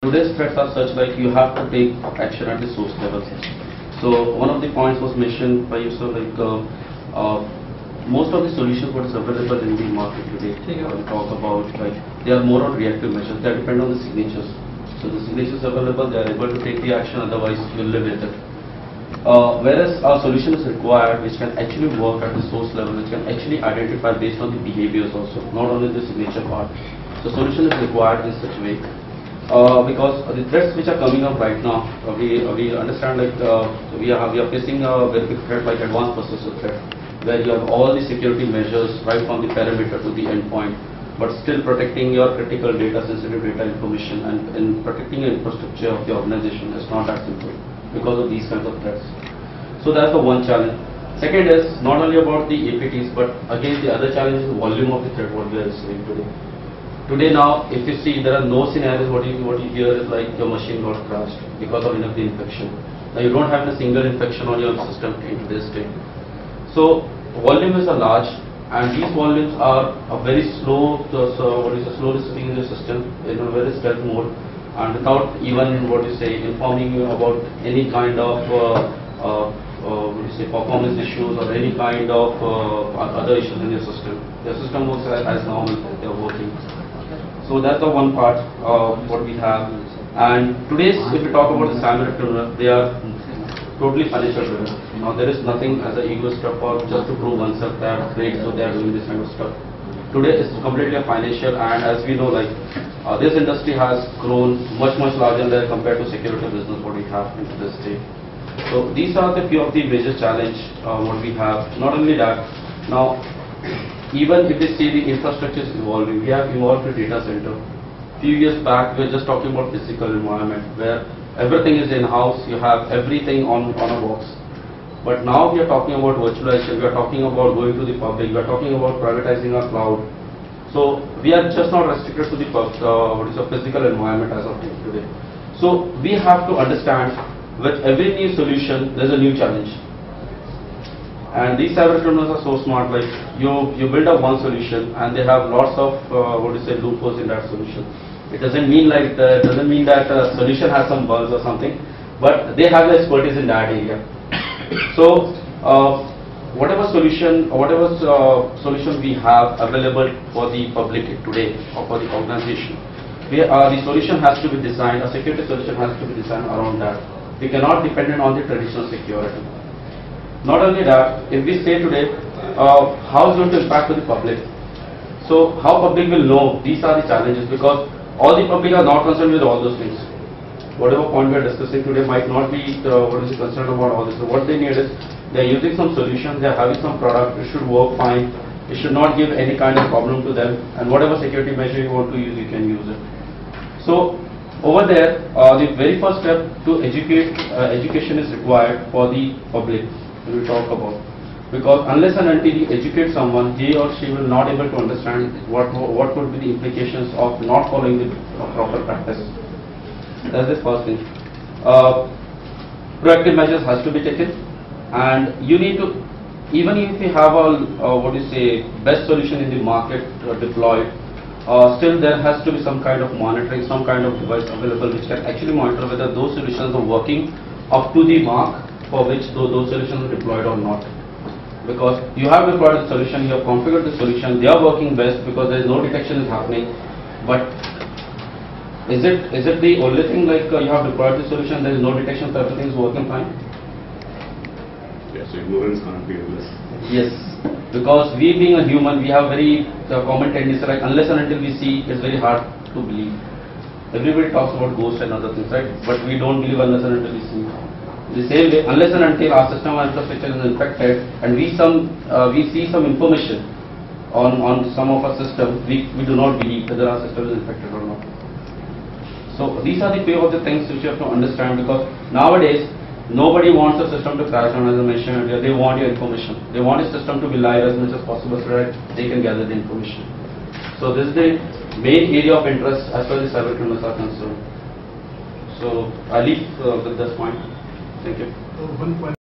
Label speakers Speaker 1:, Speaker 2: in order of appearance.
Speaker 1: Today's threats are such like you have to take action at the source level. So one of the points was mentioned by you, so like most of the solutions what is available in the market today, we talk about like they are more on reactive measures. They depend on the signatures. So the signatures available, they are able to take the action. Otherwise, you will live with it. Whereas our solution is required, which can actually work at the source level, which can actually identify based on the behaviors also, not only the signature part. So solution is required in such a way. Because the threats which are coming up right now, we understand like we are facing a very big threat like advanced processor threat, where you have all the security measures right from the perimeter to the endpoint, but still protecting your critical data, sensitive data information, and protecting the infrastructure of the organization is not that simple because of these kinds of threats. So that's the one challenge. Second is not only about the APTs, but again the other challenge is the volume of the threat what we are receiving today. Today now, if you see, there are no scenarios what you hear is like your machine got crashed because of enough infection. Now you don't have a single infection on your system in today's state. So volume is a large, and these volumes are a very slow, slow receiving in the system in a very stealth mode, and without even informing you about any kind of performance issues or any kind of other issues in your system. Your system works as normal, they are working. So that's the one part of what we have. And today's, if we talk about the cyber criminal, they are totally financial driven. Now there is nothing as an ego stuff or just to prove oneself they are great, so they are doing this kind of stuff. Today it's completely a financial, and as we know, like this industry has grown much larger than compared to security business what we have in this state. So these are the few of the major challenge what we have. Not only that, now even if they see the infrastructure is evolving, we have evolved the data center. Few years back, we were just talking about physical environment where everything is in-house, you have everything on a box. But now we are talking about virtualization, we are talking about going to the public, we are talking about privatizing our cloud. So we are just not restricted to the physical environment as of today. So we have to understand with every new solution, there's a new challenge. And these cyber criminals are so smart, like you build up one solution and they have lots of loopholes in that solution. It doesn't mean like that a solution has some bugs or something, but they have the expertise in that area. So whatever solution we have available for the public today or for the organization, the solution has to be designed, a security solution has to be designed around that. We cannot depend on the traditional security. Not only that, if we say today, how is going to impact to the public? So how public will know? These are the challenges, because all the public are not concerned with all those things. Whatever point we are discussing today might not be concerned about all this. So what they need is, they are using some solutions, they are having some product, it should work fine, it should not give any kind of problem to them, and whatever security measure you want to use, you can use it. So over there, the very first step to education is required for the public. We talk about, because unless and until you educate someone, he or she will not able to understand what would be the implications of not following the proper practice. That's the first thing. Proactive measures has to be taken, and you need to, even if you have a best solution in the market deployed, still there has to be some kind of monitoring, some kind of device available which can actually monitor whether those solutions are working up to the mark for which those solutions are deployed or not. Because you have deployed the solution, you have configured the solution, they are working best because there is no detection is happening. But is it the only thing, like you have deployed the solution, there is no detection, so everything is working fine?
Speaker 2: Yes, ignorance can't be bliss.
Speaker 1: Yes, because we being a human, we have very common tendency, like unless and until we see, it's very hard to believe. Everybody talks about ghosts and other things, right? But we don't believe unless and until we see. The same way, unless and until our system or infrastructure is infected and we see some information on some of our systems, we do not believe whether our system is infected or not. So these are the few of the things which you have to understand, because nowadays nobody wants a system to crash down, as I mentioned earlier. They want your information. They want a system to be live as much as possible so that they can gather the information. So this is the main area of interest as far as the cyber criminals are concerned. So I leave with this point. Thank you.
Speaker 3: One point.